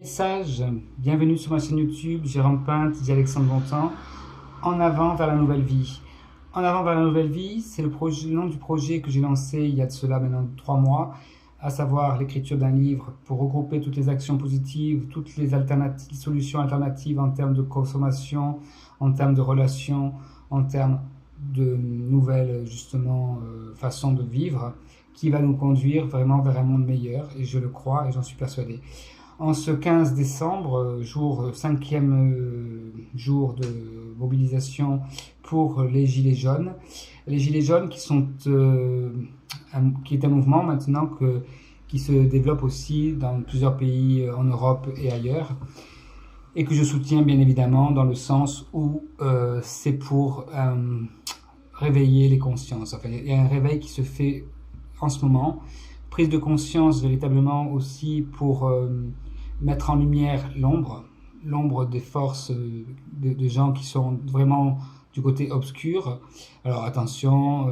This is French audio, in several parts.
Message, bienvenue sur ma chaîne YouTube, Jérôme Pinte, dit Alexandre Bontemps, En avant vers la nouvelle vie. En avant vers la nouvelle vie, c'est le nom du projet que j'ai lancé il y a de cela maintenant 3 mois, à savoir l'écriture d'un livre pour regrouper toutes les actions positives, toutes les solutions alternatives en termes de consommation, en termes de relations, en termes de nouvelles justement façons de vivre, qui va nous conduire vraiment vers un monde meilleur, et je le crois et j'en suis persuadé. En ce 15 décembre, cinquième jour de mobilisation pour les Gilets jaunes. Les Gilets jaunes qui est un mouvement maintenant qui se développe aussi dans plusieurs pays en Europe et ailleurs, et que je soutiens bien évidemment dans le sens où c'est pour réveiller les consciences. Enfin, il y a un réveil qui se fait en ce moment, prise de conscience véritablement aussi pour mettre en lumière l'ombre des forces de gens qui sont vraiment du côté obscur. Alors attention,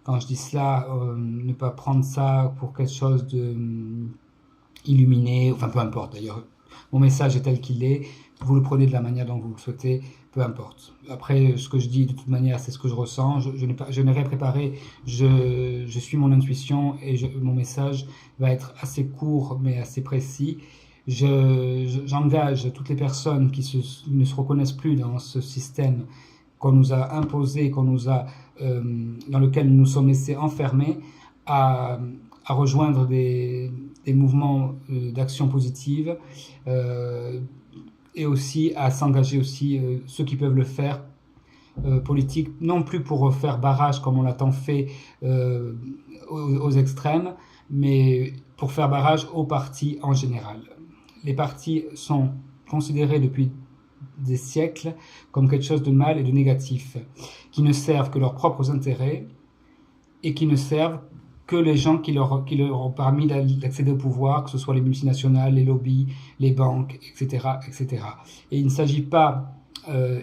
quand je dis cela, ne pas prendre ça pour quelque chose de illuminé, enfin peu importe d'ailleurs. Mon message est tel qu'il est, vous le prenez de la manière dont vous le souhaitez, peu importe. Après, ce que je dis, de toute manière, c'est ce que je ressens. Je n'ai rien préparé, je suis mon intuition et mon message va être assez court mais assez précis. J'engage toutes les personnes qui ne se reconnaissent plus dans ce système qu'on nous a imposé, dans lequel nous nous sommes laissés enfermer, à rejoindre des mouvements d'action positive, et aussi à s'engager aussi, ceux qui peuvent le faire, politique, non plus pour faire barrage comme on l'a tant fait aux extrêmes, mais pour faire barrage aux partis en général. Les partis sont considérés depuis des siècles comme quelque chose de mal et de négatif, qui ne servent que leurs propres intérêts et qui ne servent que les gens qui leur ont permis d'accéder au pouvoir, que ce soit les multinationales, les lobbies, les banques, etc. etc. Et il ne s'agit pas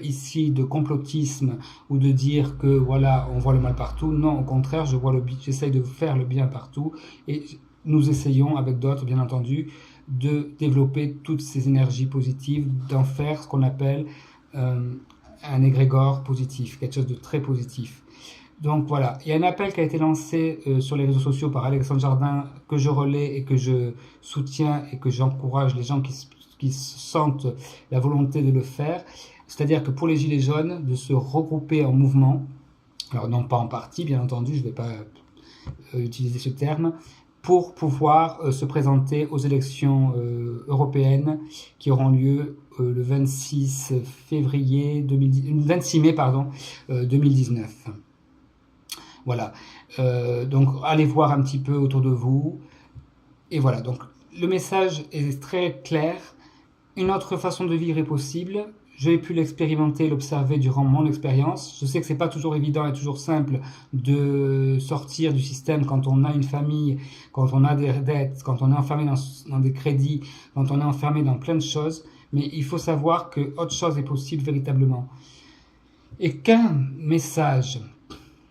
ici de complotisme ou de dire que voilà, on voit le mal partout. Non, au contraire, j'essaye de faire le bien partout et nous essayons avec d'autres, bien entendu, de développer toutes ces énergies positives, d'en faire ce qu'on appelle un égrégore positif, quelque chose de très positif. Donc voilà, il y a un appel qui a été lancé sur les réseaux sociaux par Alexandre Jardin, que je relais et que je soutiens et que j'encourage les gens qui sentent la volonté de le faire. C'est-à-dire que pour les Gilets jaunes, de se regrouper en mouvement, alors non pas en parti bien entendu, je ne vais pas utiliser ce terme, pour pouvoir se présenter aux élections européennes qui auront lieu le 26 mai 2019. Voilà, donc allez voir un petit peu autour de vous. Et voilà, donc le message est très clair. Une autre façon de vivre est possible. J'ai pu l'expérimenter, l'observer durant mon expérience. Je sais que c'est pas toujours évident et toujours simple de sortir du système quand on a une famille, quand on a des dettes, quand on est enfermé dans des crédits, quand on est enfermé dans plein de choses. Mais il faut savoir que autre chose est possible véritablement. Et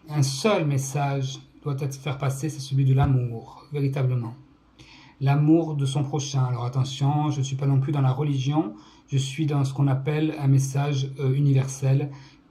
un seul message doit être fait passer, c'est celui de l'amour, véritablement. L'amour de son prochain. Alors attention, je ne suis pas non plus dans la religion, je suis dans ce qu'on appelle un message universel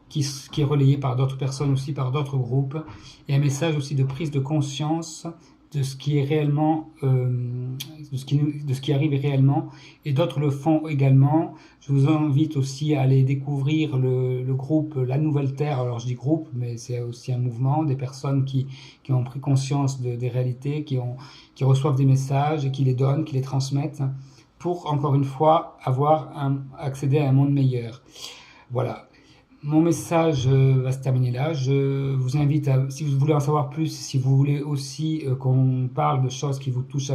qui est relayé par d'autres personnes aussi, par d'autres groupes, et un message aussi de prise de conscience de ce qui est réellement, de ce qui arrive réellement, et d'autres le font également. Je vous invite aussi à aller découvrir le groupe La Nouvelle Terre. Alors je dis groupe, mais c'est aussi un mouvement, des personnes qui ont pris conscience des réalités, qui reçoivent des messages et qui les donnent, qui les transmettent, pour encore une fois accéder à un monde meilleur. Voilà. Mon message va se terminer là. Je vous invite si vous voulez en savoir plus, si vous voulez aussi qu'on parle de choses qui vous touchent,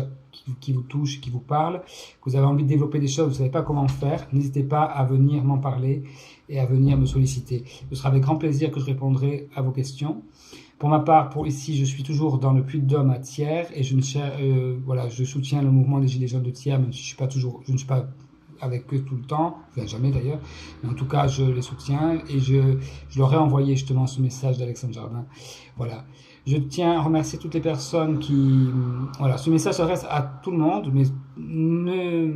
qui vous parlent, que vous avez envie de développer des choses, vous ne savez pas comment faire, n'hésitez pas à venir m'en parler et à venir me solliciter. Ce sera avec grand plaisir que je répondrai à vos questions. Pour ma part, ici, je suis toujours dans le Puy-de-Dôme à Thiers et je soutiens le mouvement des Gilets jaunes de Thiers, même si je ne suis pas avec eux tout le temps, enfin jamais d'ailleurs, mais en tout cas je les soutiens et je leur ai envoyé justement ce message d'Alexandre Jardin. Voilà. Je tiens à remercier toutes les personnes qui... Voilà, ce message s'adresse à tout le monde, mais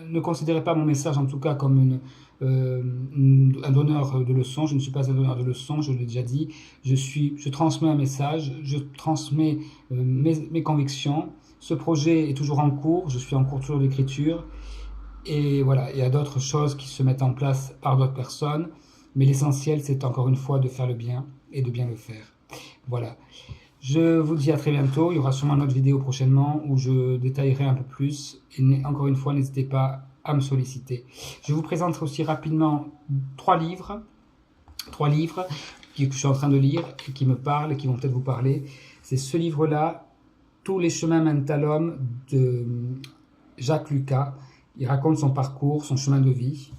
ne considérez pas mon message en tout cas comme un donneur de leçons. Je ne suis pas un donneur de leçons, je l'ai déjà dit. Je transmets un message, je transmets mes convictions. Ce projet est toujours en cours, je suis en cours toujours d'écriture. Et voilà, il y a d'autres choses qui se mettent en place par d'autres personnes. Mais l'essentiel, c'est encore une fois de faire le bien et de bien le faire. Voilà. Je vous dis à très bientôt. Il y aura sûrement une autre vidéo prochainement où je détaillerai un peu plus. Et encore une fois, n'hésitez pas à me solliciter. Je vous présenterai aussi rapidement trois livres que je suis en train de lire et qui me parlent et qui vont peut-être vous parler. C'est ce livre-là, Tous les chemins mènent à l'homme, de Jacques Lucas. Il raconte son parcours, son chemin de vie.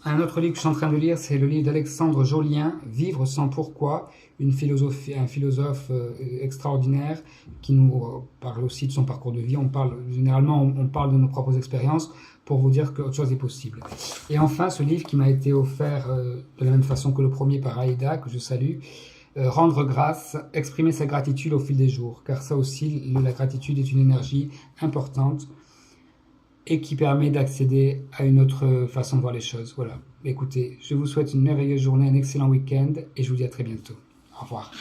Un autre livre que je suis en train de lire, c'est le livre d'Alexandre Jolien, Vivre sans pourquoi, un philosophe extraordinaire qui nous parle aussi de son parcours de vie. Généralement, on parle de nos propres expériences pour vous dire qu'autre chose est possible. Et enfin, ce livre qui m'a été offert de la même façon que le premier par Aïda, que je salue, Rendre grâce, exprimer sa gratitude au fil des jours, car ça aussi, la gratitude est une énergie importante et qui permet d'accéder à une autre façon de voir les choses. Voilà. Écoutez, je vous souhaite une merveilleuse journée, un excellent week-end et je vous dis à très bientôt. Au revoir.